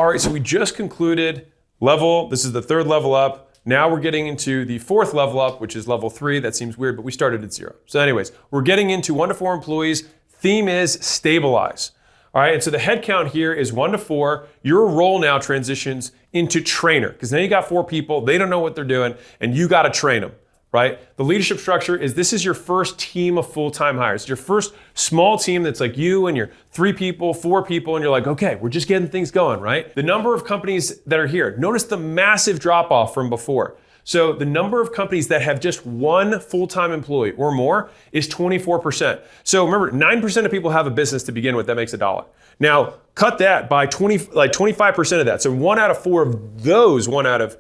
All right, so we just concluded level. This is the third level up. Now we're getting into the fourth level up, which is level 3. That seems weird, but we started at 0. So anyways, we're getting into 1 to 4 employees. Theme is stabilize. All right, and so the head count here is 1 to 4. Your role now transitions into trainer, because now you got 4 people, they don't know what they're doing, and you got to train them, right? The leadership structure is this is your first team of full-time hires. Your first small team that's like you and your 3 people, 4 people, and you're like, okay, we're just getting things going, right? The number of companies that are here, notice the massive drop off from before. So the number of companies that have just 1 full-time employee or more is 24%. So remember, 9% of people have a business to begin with that makes $1. Now, cut that by 25% of that. So 1 out of 4 of those 1 out of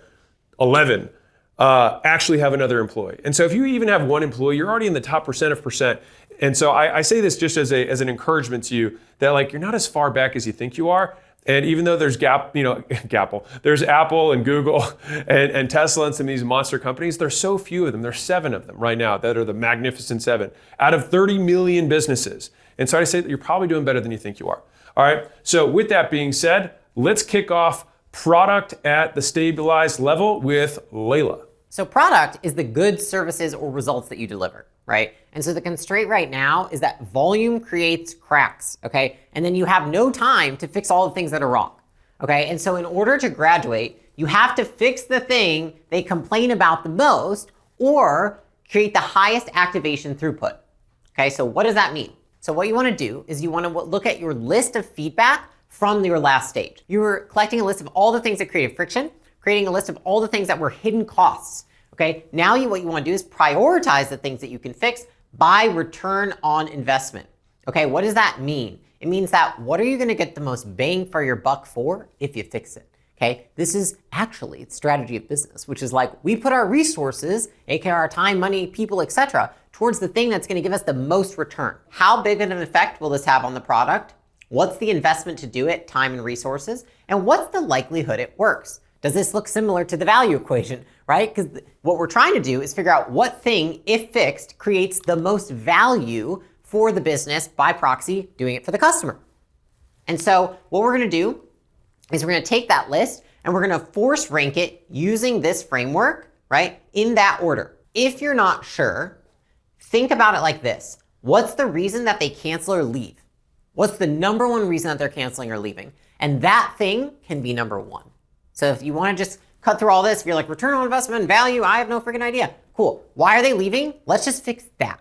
11 actually have another employee. And so if you even have 1 employee, you're already in the top percent of percent. And so I say this just as an encouragement to you that like you're not as far back as you think you are. And even though there's there's Apple and Google and Tesla and some of these monster companies, there's so few of them. There's 7 of them right now that are the magnificent 7 out of 30 million businesses. And so I say that you're probably doing better than you think you are. All right. So with that being said, let's kick off product at the stabilized level with Layla. So product is the goods, services, or results that you deliver, right? And so the constraint right now is that volume creates cracks, okay? And then you have no time to fix all the things that are wrong, okay? And so in order to graduate, you have to fix the thing they complain about the most or create the highest activation throughput, okay? So what does that mean? So what you wanna do is you wanna look at your list of feedback from your last stage. You were collecting a list of all the things that created friction, creating a list of all the things that were hidden costs, okay? Now what you wanna do is prioritize the things that you can fix by return on investment, okay? What does that mean? It means that what are you gonna get the most bang for your buck for if you fix it, okay? This is actually the strategy of business, which is like we put our resources, aka our time, money, people, etc., towards the thing that's gonna give us the most return. How big of an effect will this have on the product? What's the investment to do it, time and resources? And what's the likelihood it works? Does this look similar to the value equation, right? Because what we're trying to do is figure out what thing, if fixed, creates the most value for the business, by proxy, doing it for the customer. And so what we're gonna do is we're gonna take that list and we're gonna force rank it using this framework, right? In that order. If you're not sure, think about it like this. What's the reason that they cancel or leave? What's the number 1 reason that they're canceling or leaving? And that thing can be number 1. So if you want to just cut through all this, if you're like return on investment, value, I have no freaking idea. Cool. Why are they leaving? Let's just fix that,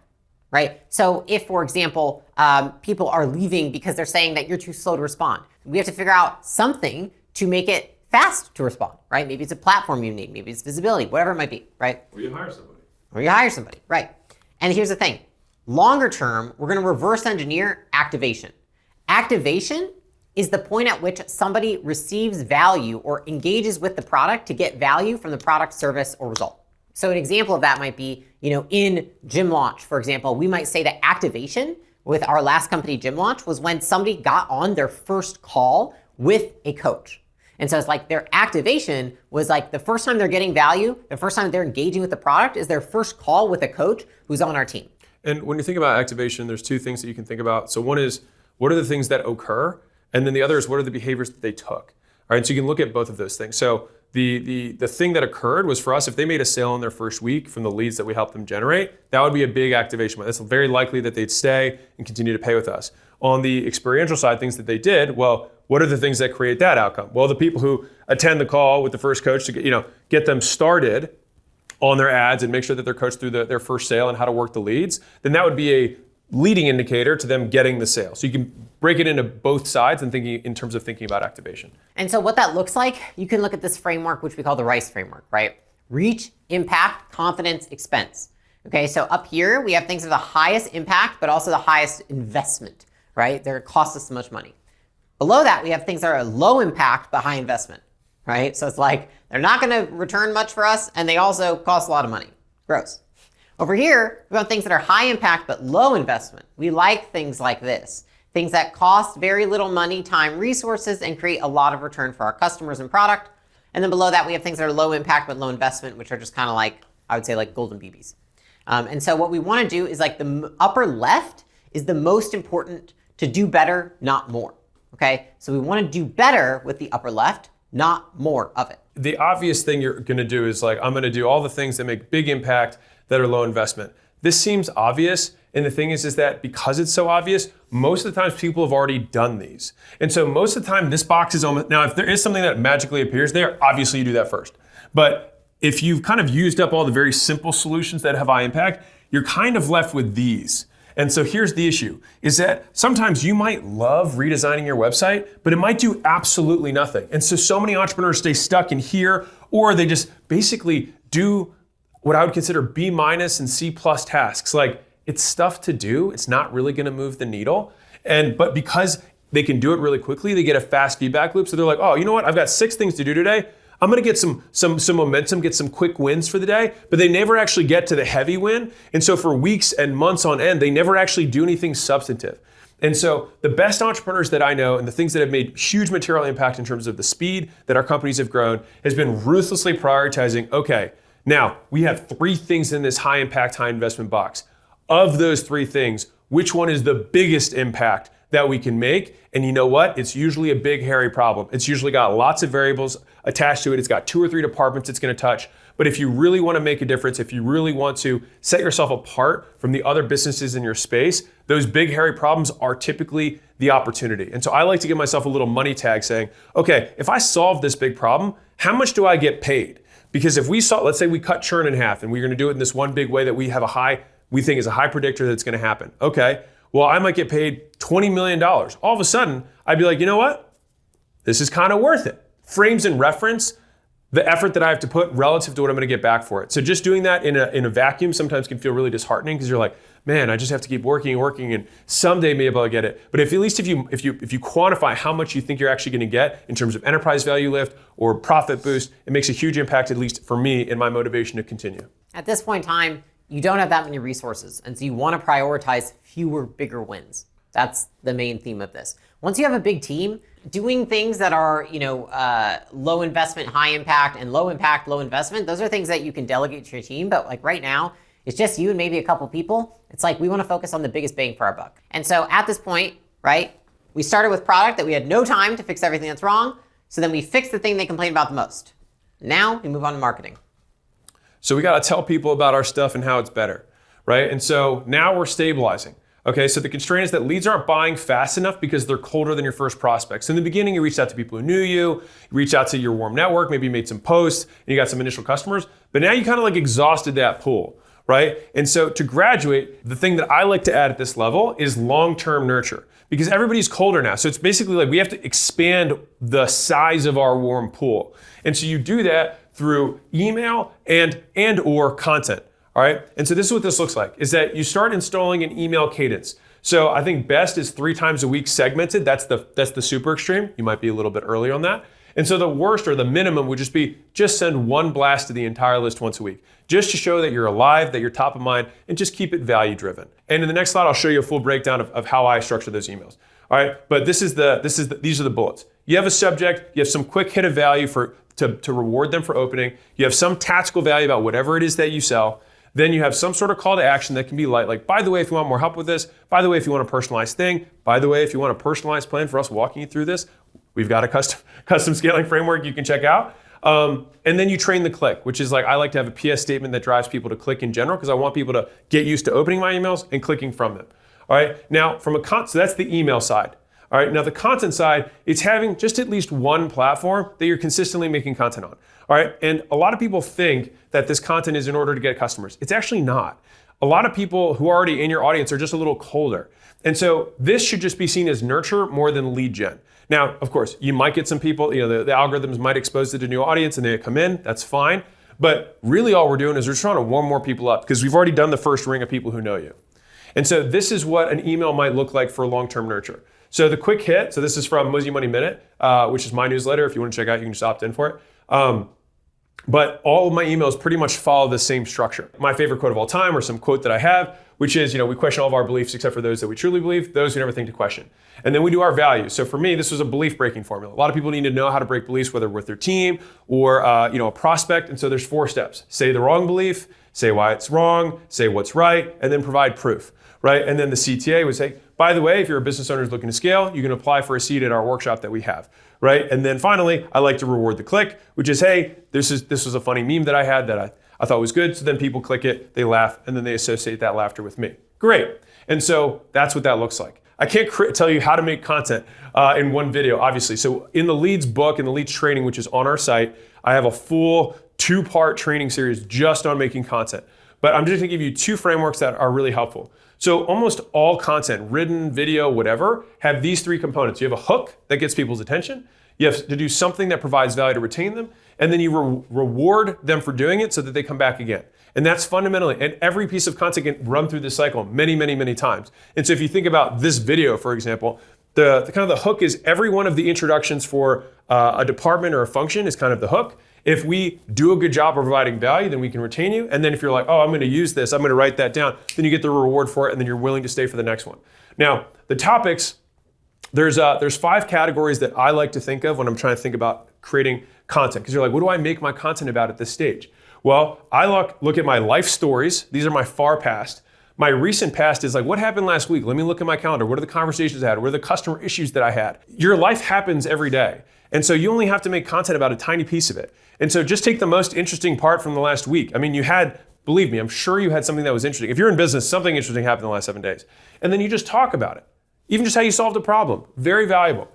right? So if, for example, people are leaving because they're saying that you're too slow to respond, we have to figure out something to make it fast to respond, right? Maybe it's a platform you need, maybe it's visibility, whatever it might be, right? Or you hire somebody. Right? And here's the thing. Longer term, we're going to reverse engineer activation. Activation is the point at which somebody receives value or engages with the product to get value from the product, service, or result. So an example of that might be, in Gym Launch, for example, we might say that activation with our last company, Gym Launch, was when somebody got on their first call with a coach. And so it's like their activation was like the first time they're getting value, the first time they're engaging with the product is their first call with a coach who's on our team. And when you think about activation, there's 2 things that you can think about. So one is, what are the things that occur? And then the other is, what are the behaviors that they took? All right, so you can look at both of those things. So the thing that occurred was for us, if they made a sale in their first week from the leads that we helped them generate, that would be a big activation. It's very likely that they'd stay and continue to pay with us. On the experiential side, things that they did, well, what are the things that create that outcome? Well, the people who attend the call with the first coach to get them started on their ads and make sure that they're coached through their first sale and how to work the leads, then that would be a leading indicator to them getting the sale. So you can break it into both sides and thinking in terms of thinking about activation. And so what that looks like, you can look at this framework, which we call the RICE framework, right? Reach, impact, confidence, expense. Okay, so up here, we have things of the highest impact, but also the highest investment, right? They're cost us so much money. Below that, we have things that are low impact, but high investment, right? So it's like, they're not gonna return much for us, and they also cost a lot of money. Gross. Over here, we have things that are high impact, but low investment. We like things like this. Things that cost very little money, time, resources, and create a lot of return for our customers and product. And then below that, we have things that are low impact, but low investment, which are just kind of like, I would say like golden BBs. And so what we want to do is like the upper left is the most important to do better, not more. Okay, so we want to do better with the upper left, not more of it. The obvious thing you're going to do is like, I'm going to do all the things that make big impact that are low investment. This seems obvious. And the thing is that because it's so obvious, most of the times people have already done these. And so most of the time this box is almost, now if there is something that magically appears there, obviously you do that first. But if you've kind of used up all the very simple solutions that have high impact, you're kind of left with these. And so here's the issue, is that sometimes you might love redesigning your website, but it might do absolutely nothing. And so many entrepreneurs stay stuck in here, or they just basically do what I would consider B- and C+ tasks. Like, it's stuff to do, it's not really gonna move the needle. But because they can do it really quickly, they get a fast feedback loop. So they're like, oh, you know what? I've got 6 things to do today. I'm gonna get some momentum, get some quick wins for the day, but they never actually get to the heavy win. And so for weeks and months on end, they never actually do anything substantive. And so the best entrepreneurs that I know and the things that have made huge material impact in terms of the speed that our companies have grown has been ruthlessly prioritizing, okay, now we have 3 things in this high impact, high investment box. Of those 3 things, which one is the biggest impact that we can make? And you know what? It's usually a big, hairy problem. It's usually got lots of variables attached to it. It's got 2 or 3 departments it's gonna touch. But if you really wanna make a difference, if you really want to set yourself apart from the other businesses in your space, those big, hairy problems are typically the opportunity. And so I like to give myself a little money tag saying, okay, if I solve this big problem, how much do I get paid? Because if let's say we cut churn in half and we're gonna do it in this one big way that we think is a high predictor that's gonna happen. Okay, well, I might get paid $20 million. All of a sudden, I'd be like, you know what? This is kind of worth it. Frames and reference the effort that I have to put relative to what I'm gonna get back for it. So just doing that in a vacuum sometimes can feel really disheartening because you're like, man, I just have to keep working and someday maybe I'll get it. But if you quantify how much you think you're actually gonna get in terms of enterprise value lift or profit boost, it makes a huge impact, at least for me, in my motivation to continue. At this point in time, you don't have that many resources, and so you want to prioritize fewer, bigger wins. That's the main theme of this. Once you have a big team, doing things that are, low investment, high impact, and low impact, low investment, those are things that you can delegate to your team. But like right now, it's just you and maybe a couple people. It's like we want to focus on the biggest bang for our buck. And so at this point, right, we started with product that we had no time to fix everything that's wrong. So then we fixed the thing they complain about the most. Now we move on to marketing. So we got to tell people about our stuff and how it's better, right? And so now we're stabilizing. Okay, so the constraint is that leads aren't buying fast enough because they're colder than your first prospects. So in the beginning, you reached out to people who knew you reached out to your warm network, maybe you made some posts, and you got some initial customers, but now you kind of like exhausted that pool, right? And so to graduate, the thing that I like to add at this level is long-term nurture, because everybody's colder now. So it's basically like we have to expand the size of our warm pool. And so you do that through email and or content, all right? And so this is what this looks like, is that you start installing an email cadence. So I think best is 3 times a week segmented. That's the super extreme. You might be a little bit early on that. And so the worst or the minimum would just send 1 blast to the entire list once a week, just to show that you're alive, that you're top of mind, and just keep it value driven. And in the next slide, I'll show you a full breakdown of how I structure those emails. All right, but these are the bullets. You have a subject, you have some quick hit of value to reward them for opening. You have some tactical value about whatever it is that you sell. Then you have some sort of call to action that can be like, by the way, if you want more help with this, by the way, if you want a personalized thing, by the way, if you want a personalized plan for us walking you through this, we've got a custom scaling framework you can check out. And then you train the click, which is like, I like to have a PS statement that drives people to click in general, because I want people to get used to opening my emails and clicking from them. All right, now so that's the email side. All right, now the content side, it's having just at least one platform that you're consistently making content on. All right, and a lot of people think that this content is in order to get customers. It's actually not. A lot of people who are already in your audience are just a little colder. And so this should just be seen as nurture more than lead gen. Now, of course, you might get some people, the algorithms might expose it to a new audience and they come in, that's fine. But really all we're doing is we're trying to warm more people up, because we've already done the first ring of people who know you. And so this is what an email might look like for long-term nurture. So the quick hit, so this is from Mosey Money Minute, which is my newsletter. If you want to check out, you can just opt in for it. But all of my emails pretty much follow the same structure. My favorite quote of all time, or some quote that I have, which is, we question all of our beliefs except for those that we truly believe, those who never think to question. And then we do our values. So for me, this was a belief breaking formula. A lot of people need to know how to break beliefs, whether with their team or a prospect. And so there's 4 steps. Say the wrong belief, say why it's wrong, say what's right, and then provide proof, right? And then the CTA would say, by the way, if you're a business owner who's looking to scale, you can apply for a seat at our workshop that we have, right? And then finally, I like to reward the click, which is, hey, this was a funny meme that I had that I thought was good. So then people click it, they laugh, and then they associate that laughter with me. Great. And so that's what that looks like. I can't tell you how to make content in one video, obviously. So in the Leads book and the Leads training, which is on our site, I have a full 2-part training series just on making content. But I'm just gonna give you 2 frameworks that are really helpful. So almost all content, written, video, whatever, have these 3 components. You have a hook that gets people's attention. You have to do something that provides value to retain them. And then you reward them for doing it so that they come back again. And that's fundamentally, and every piece of content can run through this cycle many, many, many times. And so if you think about this video, for example, the kind of the hook is every one of the introductions for a department or a function is kind of the hook. If we do a good job of providing value, then we can retain you. And then if you're like, oh, I'm going to use this, I'm going to write that down, then you get the reward for it, and then you're willing to stay for the next one. Now, the topics, there's 5 categories that I like to think of when I'm trying to think about creating content. Because you're like, what do I make my content about at this stage? Well, I look at my life stories. These are my far past. My recent past is like, what happened last week? Let me look at my calendar. What are the conversations I had? What are the customer issues that I had? Your life happens every day. And so you only have to make content about a tiny piece of it. And so just take the most interesting part from the last week. I mean, believe me, I'm sure you had something that was interesting. If you're in business, something interesting happened in the last 7 days. And then you just talk about it. Even just how you solved a problem. Very valuable.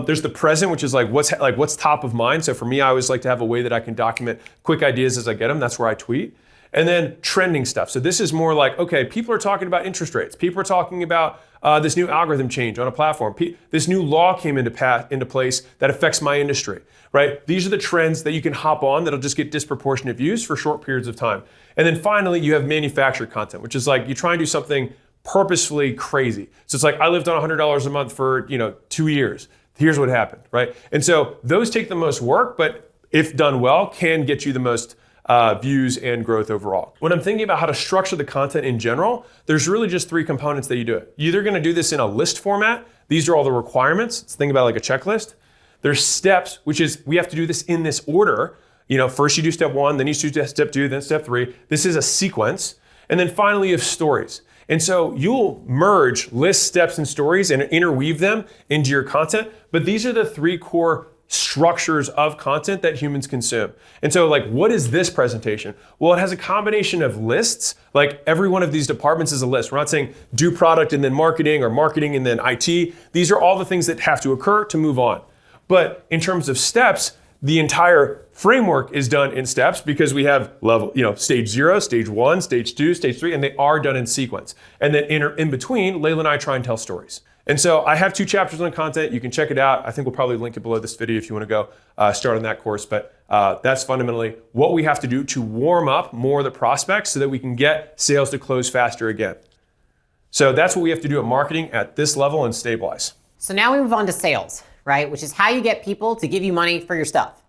There's the present, which is like what's top of mind. So for me, I always like to have a way that I can document quick ideas as I get them. That's where I tweet. And then trending stuff. So this is more like, okay, people are talking about interest rates. People are talking about this new algorithm change on a platform. This new law came into place that affects my industry, right? These are the trends that you can hop on that'll just get disproportionate views for short periods of time. And then finally, you have manufactured content, which is like you try and do something purposefully crazy. So it's like, I lived on $100 a month for 2 years. Here's what happened, right? And so those take the most work, but if done well, can get you the most views and growth overall. When I'm thinking about how to structure the content in general, there's really just 3 components that you do it. You're either gonna do this in a list format. These are all the requirements. Let's think about like a checklist. There's steps, which is we have to do this in this order. First you do step 1, then you do step 2, then step 3. This is a sequence. And then finally you have stories. And so you'll merge lists, steps, and stories and interweave them into your content. But these are the 3 core structures of content that humans consume. And so like, what is this presentation? Well, it has a combination of lists. Like every one of these departments is a list. We're not saying do product and then marketing or marketing and then IT. These are all the things that have to occur to move on. But in terms of steps, the entire framework is done in steps because we have stage 0, stage 1, stage 2, stage 3, and they are done in sequence. And then in between, Layla and I try and tell stories. And so I have 2 chapters on content. You can check it out. I think we'll probably link it below this video if you want to go start on that course. But that's fundamentally what we have to do to warm up more of the prospects so that we can get sales to close faster again. So that's what we have to do at marketing at this level and stabilize. So now we move on to sales, right? Which is how you get people to give you money for your stuff,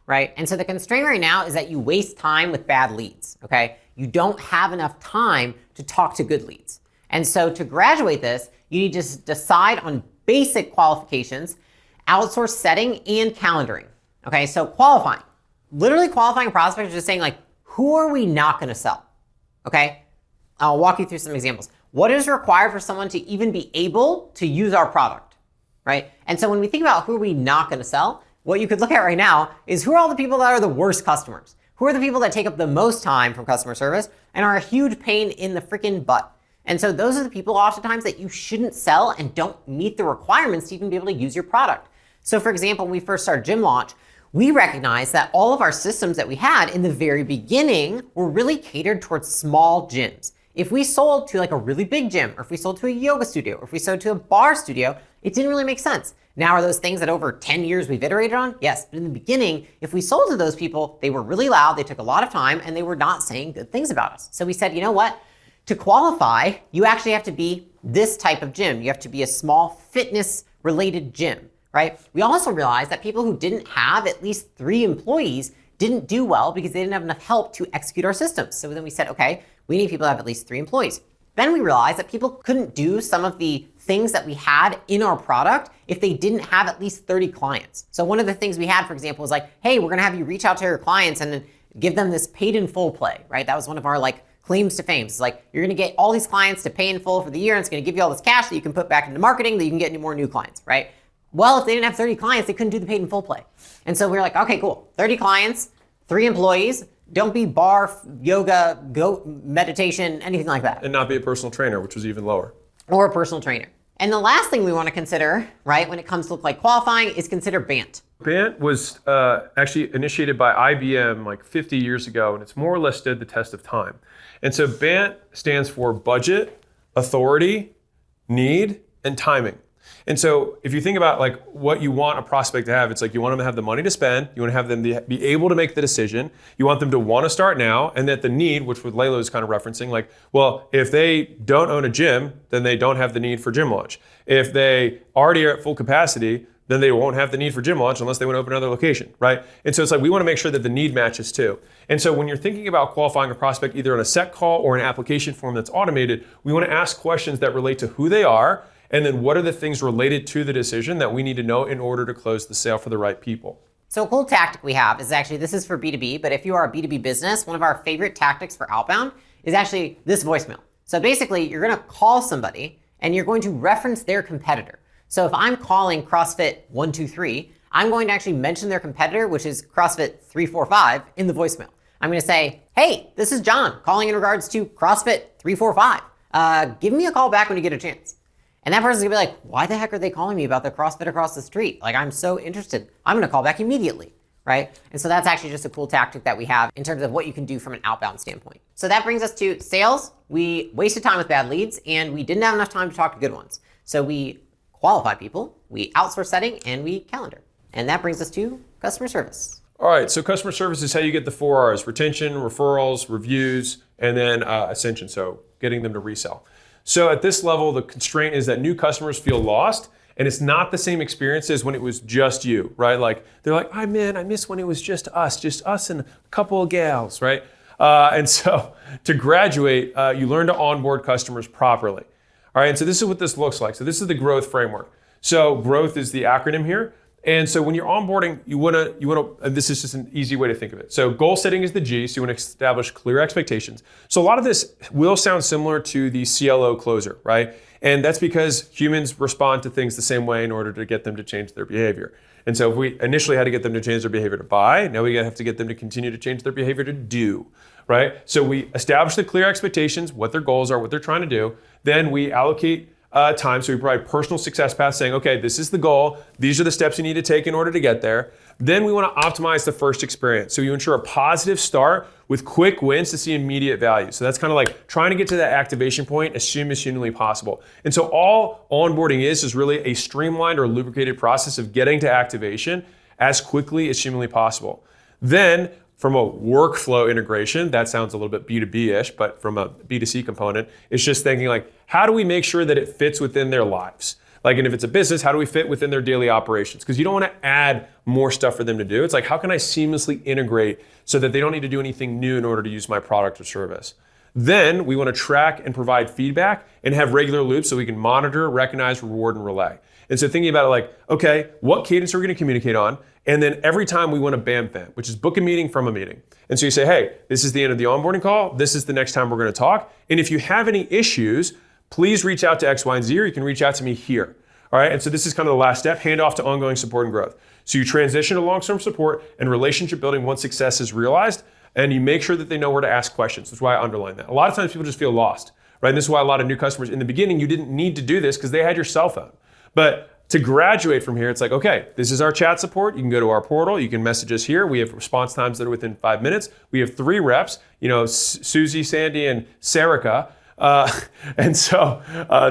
right? And so the constraint right now is that you waste time with bad leads, okay? You don't have enough time to talk to good leads. And so to graduate this, you need to decide on basic qualifications, outsource setting, and calendaring. Okay, so qualifying. Literally qualifying prospects is just saying like, who are we not gonna sell? Okay, I'll walk you through some examples. What is required for someone to even be able to use our product, right? And so when we think about who are we not gonna sell, what you could look at right now is who are all the people that are the worst customers? Who are the people that take up the most time from customer service and are a huge pain in the freaking butt? And so those are the people oftentimes that you shouldn't sell and don't meet the requirements to even be able to use your product. So for example, when we first started Gym Launch, we recognized that all of our systems that we had in the very beginning were really catered towards small gyms. If we sold to like a really big gym, or if we sold to a yoga studio, or if we sold to a bar studio, it didn't really make sense. Now are those things that over 10 years we've iterated on? Yes, but in the beginning, if we sold to those people, they were really loud, they took a lot of time, and they were not saying good things about us. So we said, you know what? To qualify, you actually have to be this type of gym. You have to be a small fitness related gym, right? We also realized that people who didn't have at least 3 employees didn't do well because they didn't have enough help to execute our systems. So then we said, okay, we need people to have at least 3 employees. Then we realized that people couldn't do some of the things that we had in our product if they didn't have at least 30 clients. So one of the things we had, for example, was like, hey, we're gonna have you reach out to your clients and give them this paid in full play, right? That was one of our like claims to fame. It's like you're going to get all these clients to pay in full for the year, and it's going to give you all this cash that you can put back into marketing that you can get any more new clients, right? Well, if they didn't have 30 clients, they couldn't do the paid in full play. And so we were like, okay, cool. 30 clients, 3 employees. Don't be bar, yoga, go meditation, anything like that. And not be a personal trainer, which was even lower. Or a personal trainer. And the last thing we want to consider, right, when it comes to like qualifying is consider BANT. BANT was actually initiated by IBM like 50 years ago, and it's more or less stood the test of time. And so BANT stands for budget, authority, need, and timing. And so if you think about like what you want a prospect to have, it's like you want them to have the money to spend, you want to have them be able to make the decision, you want them to want to start now, and that the need, which what Layla is kind of referencing, like, well, if they don't own a gym, then they don't have the need for gym launch. If they already are at full capacity, then they won't have the need for gym launch unless they want to open another location, right? And so it's like we want to make sure that the need matches too. And so when you're thinking about qualifying a prospect either on a set call or an application form that's automated, we want to ask questions that relate to who they are, and then what are the things related to the decision that we need to know in order to close the sale for the right people. So a cool tactic we have is actually, this is for B2B, but if you are a B2B business, one of our favorite tactics for outbound is actually this voicemail. So basically, you're going to call somebody and you're going to reference their competitor. So if I'm calling CrossFit 123, I'm going to actually mention their competitor, which is CrossFit 345, in the voicemail. I'm going to say, hey, this is John calling in regards to CrossFit 345. Give me a call back when you get a chance. And that person's gonna be like, why the heck are they calling me about the CrossFit across the street? Like, I'm so interested. I'm gonna call back immediately, right? And so that's actually just a cool tactic that we have in terms of what you can do from an outbound standpoint. So that brings us to sales. We wasted time with bad leads and we didn't have enough time to talk to good ones. So we qualify people, we outsource setting, and we calendar. And that brings us to customer service. All right, so customer service is how you get the 4 R's: retention, referrals, reviews, and then ascension, so getting them to resell. So at this level, the constraint is that new customers feel lost, and it's not the same experience as when it was just you, right? Like they're like, "Oh man, I miss when it was just us and a couple of gals," right? And so to graduate, you learn to onboard customers properly. All right, and so this is what this looks like. So this is the growth framework. So growth is the acronym here. And so when you're onboarding, you wanna, this is just an easy way to think of it. So goal setting is the G, so you wanna establish clear expectations. So a lot of this will sound similar to the CLO closer, right? And that's because humans respond to things the same way in order to get them to change their behavior. And so if we initially had to get them to change their behavior to buy, now we have to get them to continue to change their behavior to do, right? So we establish the clear expectations, what their goals are, what they're trying to do. Then we allocate time. So we provide personal success paths saying, okay, this is the goal. These are the steps you need to take in order to get there. Then we want to optimize the first experience. So you ensure a positive start with quick wins to see immediate value. So that's kind of like trying to get to that activation point as soon as humanly possible. And so all onboarding is really a streamlined or lubricated process of getting to activation as quickly as humanly possible. Then from a workflow integration, that sounds a little bit B2B-ish, but from a B2C component, it's just thinking like, how do we make sure that it fits within their lives? Like, and if it's a business, how do we fit within their daily operations? Because you don't want to add more stuff for them to do. It's like, how can I seamlessly integrate so that they don't need to do anything new in order to use my product or service? Then we want to track and provide feedback and have regular loops so we can monitor, recognize, reward, and relay. And so thinking about it like, okay, what cadence are we going to communicate on? And then every time we want to BAM-FAM, which is book a meeting from a meeting. And so you say, hey, this is the end of the onboarding call. This is the next time we're going to talk. And if you have any issues, please reach out to X, Y, and Z, or you can reach out to me here. All right, and so this is kind of the last step, hand off to ongoing support and growth. So you transition to long-term support and relationship building once success is realized, and you make sure that they know where to ask questions. That's why I underline that. A lot of times people just feel lost, right? And this is why a lot of new customers, in the beginning, you didn't need to do this because they had your cell phone. But to graduate from here, it's like, okay, this is our chat support. You can go to our portal. You can message us here. We have response times that are within 5 minutes. We have 3 reps, Susie, Sandy, and Sarika. And so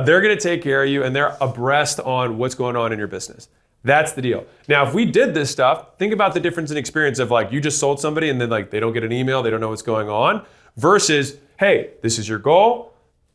they're going to take care of you, and they're abreast on what's going on in your business. That's the deal. Now, if we did this stuff, think about the difference in experience of like you just sold somebody and then like they don't get an email, they don't know what's going on, versus, hey, this is your goal.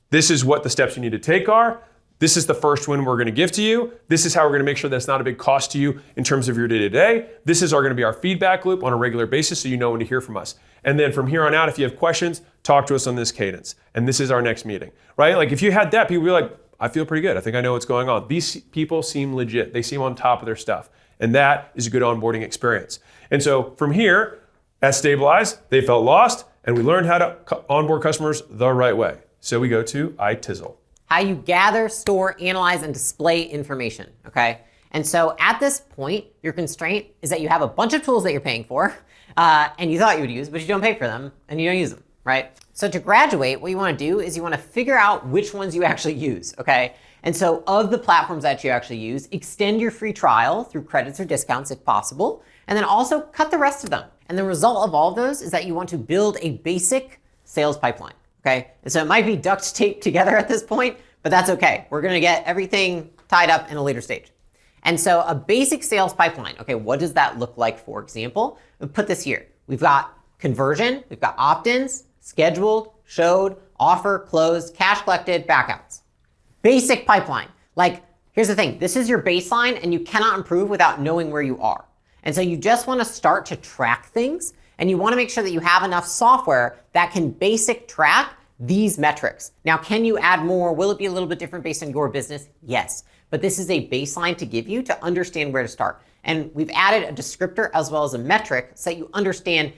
This is what the steps you need to take are. This is the first win we're going to give to you. This is how we're going to make sure that's not a big cost to you in terms of your day-to-day. This is going to be our feedback loop on a regular basis so you know when to hear from us. And then from here on out, if you have questions, talk to us on this cadence. And this is our next meeting, right? Like if you had that, people would be like, I feel pretty good. I think I know what's going on. These people seem legit. They seem on top of their stuff. And that is a good onboarding experience. And so from here, at Stabilize, they felt lost. and we learned how to onboard customers the right way. So we go to iTizzle. How you gather, store, analyze, and display information, okay? And so at this point, your constraint is that you have a bunch of tools that you're paying for, and you thought you would use, but you don't pay for them, and you don't use them, right? So to graduate, what you wanna do is you wanna figure out which ones you actually use, okay? And so of the platforms that you actually use, extend your free trial through credits or discounts if possible, and then also cut the rest of them. And the result of all of those is that you want to build a basic sales pipeline, okay? And so it might be duct taped together at this point, but that's okay. We're gonna get everything tied up in a later stage. And so a basic sales pipeline, okay, what does that look like, for example? We put this here. We've got conversion, we've got opt-ins, scheduled, showed, offer, closed, cash collected, backouts. Basic pipeline. Like, here's the thing. This is your baseline, and you cannot improve without knowing where you are. And so you just want to start to track things, and you want to make sure that you have enough software that can basic track these metrics. Now, can you add more? Will it be a little bit different based on your business? Yes. But this is a baseline to give you to understand where to start. And we've added a descriptor as well as a metric so that you understand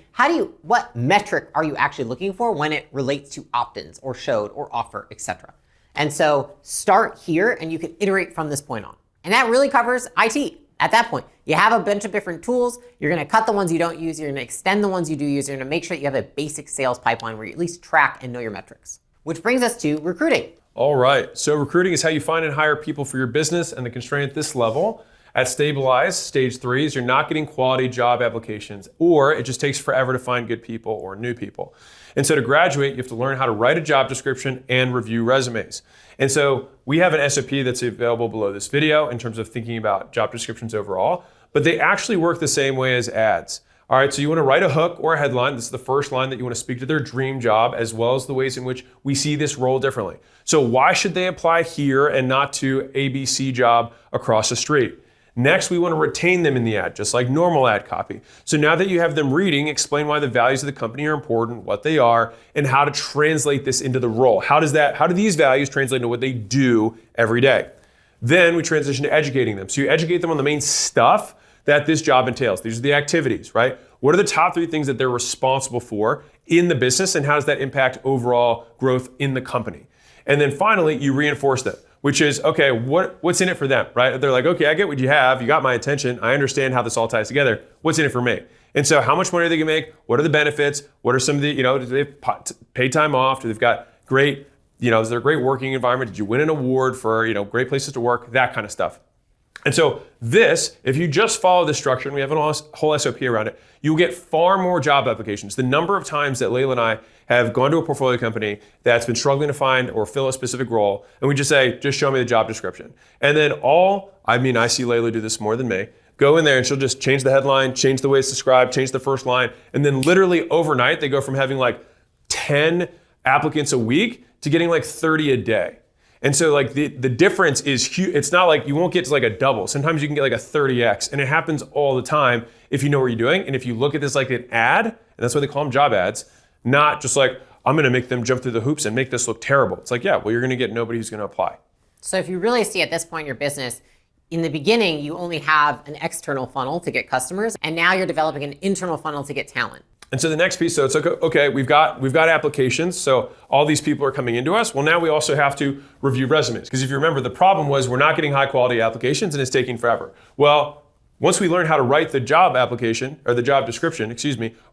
what metric are you actually looking for when it relates to opt-ins or showed or offer, etc. And so start here and you can iterate from this point on. And that really covers IT. At that point, you have a bunch of different tools. You're gonna cut the ones you don't use. You're gonna extend the ones you do use. You're gonna make sure that you have a basic sales pipeline where you at least track and know your metrics. Which brings us to recruiting. All right, so recruiting is how you find and hire people for your business, and the constraint at this level, at Stabilize, stage 3, is you're not getting quality job applications, or it just takes forever to find good people or new people. And so to graduate, you have to learn how to write a job description and review resumes. And so we have an SOP that's available below this video in terms of thinking about job descriptions overall, but they actually work the same way as ads. All right, so you want to write a hook or a headline. This is the first line that you want to speak to their dream job, as well as the ways in which we see this role differently. So why should they apply here and not to ABC job across the street? Next, we want to retain them in the ad, just like normal ad copy. So now that you have them reading, explain why the values of the company are important, what they are, and how to translate this into the role. How do these values translate into what they do every day? Then we transition to educating them. So you educate them on the main stuff that this job entails. These are the activities, right? What are the top 3 things that they're responsible for in the business, and how does that impact overall growth in the company? And then finally, you reinforce them, which is, okay, what's in it for them, right? They're like, okay, I get what you have. You got my attention. I understand how this all ties together. What's in it for me? And so how much money are they gonna make? What are the benefits? What are some of the, do they have paid time off? Do they've got great, is there a great working environment? Did you win an award for, great places to work? That kind of stuff. And so this, if you just follow this structure, and we have a whole SOP around it, you'll get far more job applications. The number of times that Layla and I have gone to a portfolio company that's been struggling to find or fill a specific role, and we just say, just show me the job description. And then I see Layla do this more than me, go in there and she'll just change the headline, change the way it's described, change the first line, and then literally overnight, they go from having like 10 applicants a week to getting like 30 a day. And so like the difference is huge. It's not like you won't get to like a double. Sometimes you can get like a 30x, and it happens all the time if you know what you're doing. And if you look at this like an ad, and that's why they call them job ads, not just like, I'm gonna make them jump through the hoops and make this look terrible. It's like, yeah, well, you're gonna get nobody who's gonna apply. So if you really see at this point in your business, in the beginning, you only have an external funnel to get customers, and now you're developing an internal funnel to get talent. And so the next piece, so it's like, okay, we've got applications, so all these people are coming into us. Well, now we also have to review resumes, because if you remember, the problem was we're not getting high quality applications and it's taking forever. Well, once we learn how to write the job application, or the job description,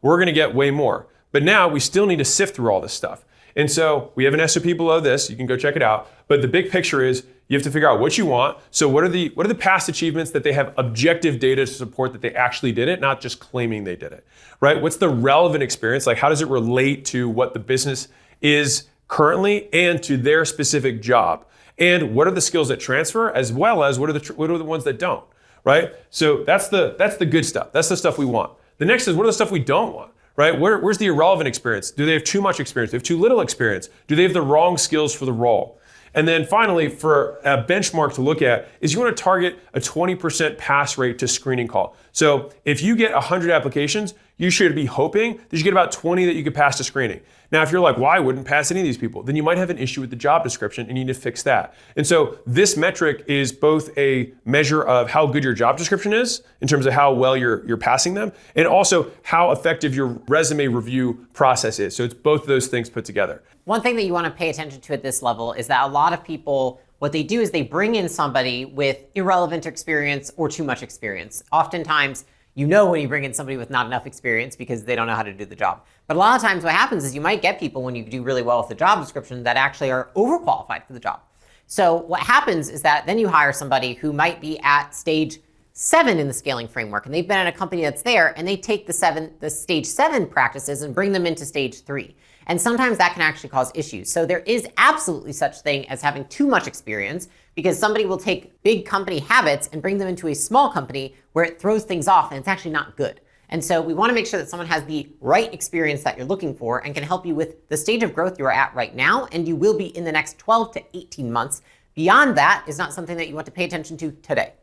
we're gonna get way more. But now we still need to sift through all this stuff. And so we have an SOP below this, you can go check it out. But the big picture is you have to figure out what you want. So what are the past achievements that they have objective data to support that they actually did it, not just claiming they did it, right? What's the relevant experience? Like how does it relate to what the business is currently and to their specific job? And what are the skills that transfer, as well as what are the ones that don't, right? So that's the good stuff. That's the stuff we want. The next is what are the stuff we don't want? Right? Where's the irrelevant experience? Do they have too much experience? Do they have too little experience? Do they have the wrong skills for the role? And then finally, for a benchmark to look at is you want to target a 20% pass rate to screening call. So if you get 100 applications, you should be hoping that you get about 20 that you could pass to screening. Now, if you're like, well, I wouldn't pass any of these people, then you might have an issue with the job description and you need to fix that. And so this metric is both a measure of how good your job description is in terms of how well you're passing them, and also how effective your resume review process is. So it's both of those things put together. One thing that you want to pay attention to at this level is that a lot of people, what they do is they bring in somebody with irrelevant experience or too much experience. Oftentimes, you know when you bring in somebody with not enough experience because they don't know how to do the job. But a lot of times what happens is you might get people when you do really well with the job description that actually are overqualified for the job. So what happens is that then you hire somebody who might be at stage 7 in the scaling framework, and they've been at a company that's there, and they take the stage 7 practices and bring them into stage 3. And sometimes that can actually cause issues. So there is absolutely such thing as having too much experience, because somebody will take big company habits and bring them into a small company where it throws things off and it's actually not good. And so we want to make sure that someone has the right experience that you're looking for and can help you with the stage of growth you're at right now, and you will be in the next 12 to 18 months. Beyond that is not something that you want to pay attention to today.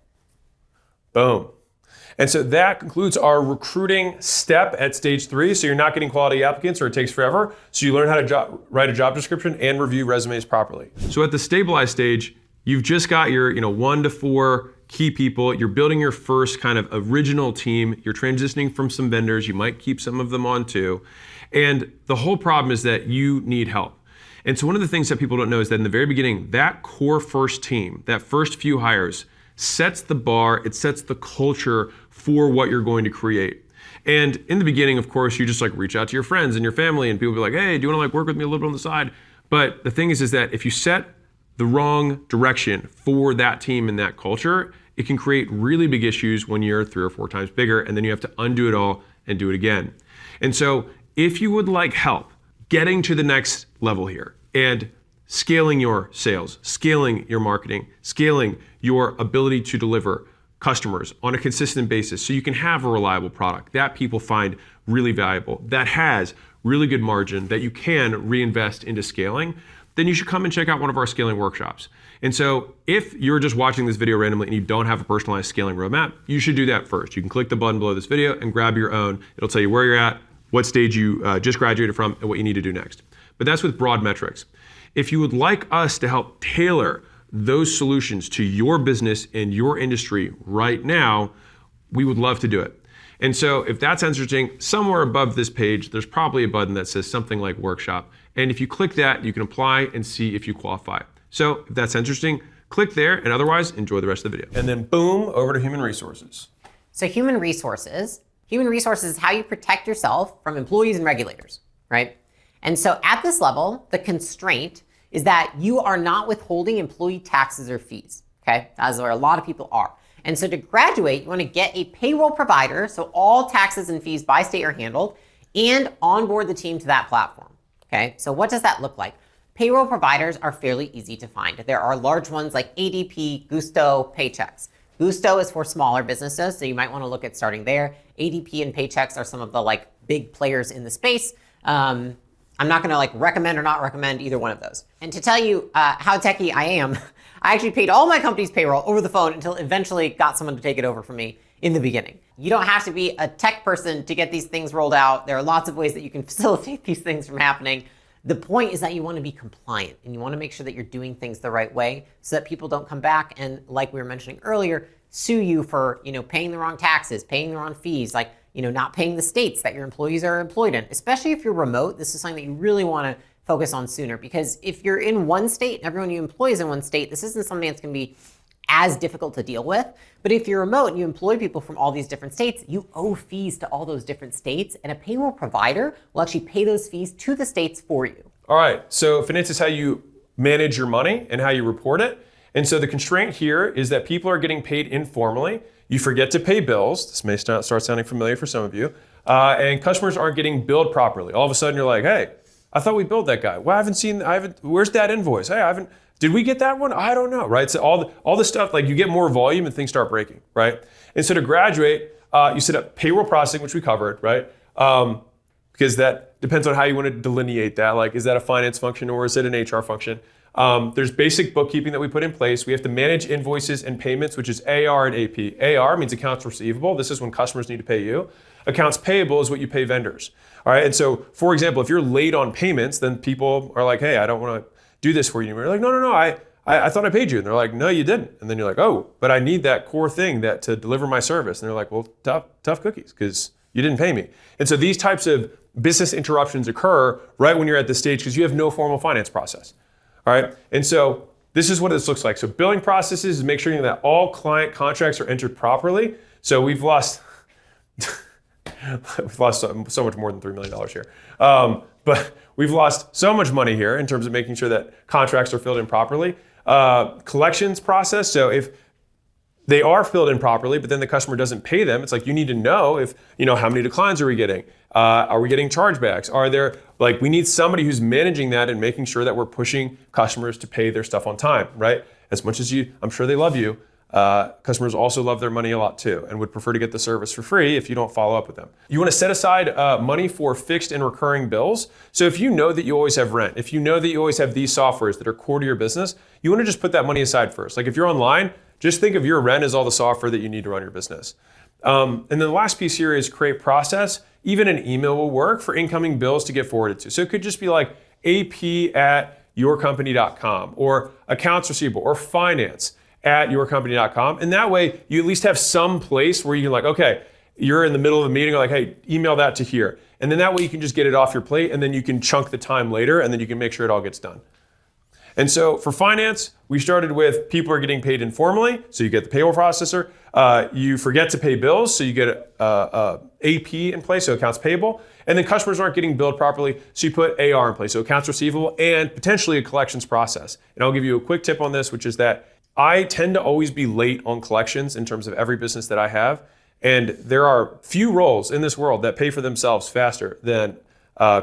Boom. And so that concludes our recruiting step at stage 3. So you're not getting quality applicants, or it takes forever. So you learn how to write a job description and review resumes properly. So at the stabilize stage, you've just got your 1 to 4 key people. You're building your first kind of original team. You're transitioning from some vendors. You might keep some of them on too. And the whole problem is that you need help. And so one of the things that people don't know is that in the very beginning, that core first team, that first few hires, sets the bar, it sets the culture for what you're going to create. And in the beginning, of course, you just reach out to your friends and your family, and people be like, hey, do you want to work with me a little bit on the side? But the thing is that if you set the wrong direction for that team and that culture, it can create really big issues when you're 3 or 4 times bigger, and then you have to undo it all and do it again. And so if you would like help getting to the next level here and scaling your sales, scaling your marketing, scaling your ability to deliver customers on a consistent basis so you can have a reliable product that people find really valuable, that has really good margin, that you can reinvest into scaling, then you should come and check out one of our scaling workshops. And so if you're just watching this video randomly and you don't have a personalized scaling roadmap, you should do that first. You can click the button below this video and grab your own. It'll tell you where you're at, what stage you just graduated from, and what you need to do next. But that's with broad metrics. If you would like us to help tailor those solutions to your business and your industry right now, we would love to do it. And so if that sounds interesting, somewhere above this page, there's probably a button that says something like workshop. And if you click that, you can apply and see if you qualify. So if that's interesting, click there, and otherwise enjoy the rest of the video. And then boom, over to human resources. So human resources is how you protect yourself from employees and regulators, right? And so at this level, the constraint is that you are not withholding employee taxes or fees, okay? As where a lot of people are. And so to graduate, you want to get a payroll provider, so all taxes and fees by state are handled, and onboard the team to that platform, okay? So what does that look like? Payroll providers are fairly easy to find. There are large ones like ADP, Gusto, Paychex. Gusto is for smaller businesses, so you might want to look at starting there. ADP and Paychex are some of the big players in the space. I'm not going to recommend or not recommend either one of those. And to tell you how techie I am, I actually paid all my company's payroll over the phone until eventually got someone to take it over from me in the beginning. You don't have to be a tech person to get these things rolled out. There are lots of ways that you can facilitate these things from happening. The point is that you want to be compliant and you want to make sure that you're doing things the right way so that people don't come back and, like we were mentioning earlier, sue you for paying the wrong taxes, paying the wrong fees, not paying the states that your employees are employed in. Especially if you're remote, this is something that you really want to focus on sooner, because if you're in one state and everyone you employ is in one state, this isn't something that's going to be as difficult to deal with. But if you're remote and you employ people from all these different states, you owe fees to all those different states, and a payroll provider will actually pay those fees to the states for you. All right, so finance is how you manage your money and how you report it. And so the constraint here is that people are getting paid informally. You forget to pay bills. This may start sounding familiar for some of you. And customers aren't getting billed properly. All of a sudden you're like, hey, I thought we billed that guy. Well, where's that invoice? Hey, did we get that one? I don't know, right? So all the stuff, you get more volume and things start breaking, right? And so to graduate, you set up payroll processing, which we covered, right? Because that depends on how you want to delineate that. Is that a finance function or is it an HR function? There's basic bookkeeping that we put in place. We have to manage invoices and payments, which is AR and AP. AR means accounts receivable. This is when customers need to pay you. Accounts payable is what you pay vendors. All right. And so, for example, if you're late on payments, then people are like, hey, I don't want to do this for you. And you're like, no, I thought I paid you. And they're like, no, you didn't. And then you're like, oh, but I need that core thing that to deliver my service. And they're like, well, tough cookies, because you didn't pay me. And so these types of business interruptions occur right when you're at this stage because you have no formal finance process. All right. And so this is what this looks like. So billing processes is make sure that all client contracts are entered properly. So we've lost so much more than $3 million here. But we've lost so much money here in terms of making sure that contracts are filled in properly. Collections process. So if they are filled in properly, but then the customer doesn't pay them, it's like you need to know if, how many declines are we getting? Are we getting chargebacks? We need somebody who's managing that and making sure that we're pushing customers to pay their stuff on time, right? As much as I'm sure they love you, customers also love their money a lot too and would prefer to get the service for free if you don't follow up with them. You want to set aside money for fixed and recurring bills. So if you know that you always have rent, if you know that you always have these softwares that are core to your business, you want to just put that money aside first. Like if you're online, just think of your rent as all the software that you need to run your business. And then the last piece here is create process. Even an email will work for incoming bills to get forwarded to. So it could just be like ap@yourcompany.com or accounts receivable or finance@yourcompany.com. And that way you at least have some place where you can okay, you're in the middle of a meeting, hey, email that to here. And then that way you can just get it off your plate and then you can chunk the time later and then you can make sure it all gets done. And so for finance, we started with people are getting paid informally, so you get the payroll processor. You forget to pay bills, so you get AP in place, so accounts payable. And then customers aren't getting billed properly, so you put AR in place, so accounts receivable, and potentially a collections process. And I'll give you a quick tip on this, which is that I tend to always be late on collections in terms of every business that I have. And there are few roles in this world that pay for themselves faster than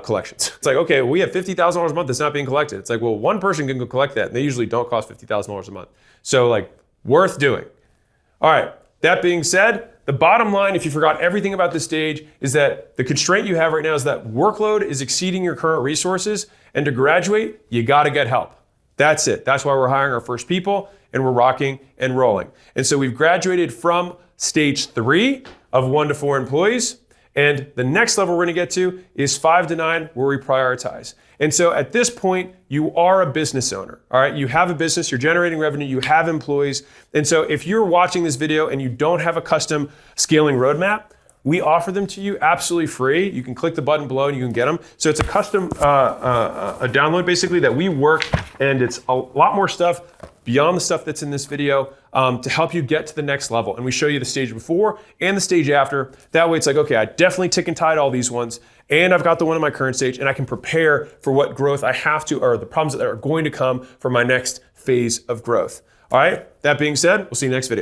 collections. It's like, okay, we have $50,000 a month that's not being collected. It's like, well, one person can go collect that, and they usually don't cost $50,000 a month. So worth doing. All right, that being said, the bottom line, if you forgot everything about this stage, is that the constraint you have right now is that workload is exceeding your current resources, and to graduate, you gotta get help. That's it. That's why we're hiring our first people, and we're rocking and rolling. And so we've graduated from stage 3 of 1 to 4 employees. And the next level we're gonna get to is 5 to 9, where we prioritize. And so at this point, you are a business owner, all right? You have a business, you're generating revenue, you have employees. And so if you're watching this video and you don't have a custom scaling roadmap, we offer them to you absolutely free. You can click the button below and you can get them. So it's a custom a download basically that we work, and it's a lot more stuff beyond the stuff that's in this video to help you get to the next level. And we show you the stage before and the stage after. That way it's like, okay, I definitely tick and tied all these ones, and I've got the one in my current stage, and I can prepare for what growth I have to, or the problems that are going to come for my next phase of growth. All right, that being said, we'll see you next video.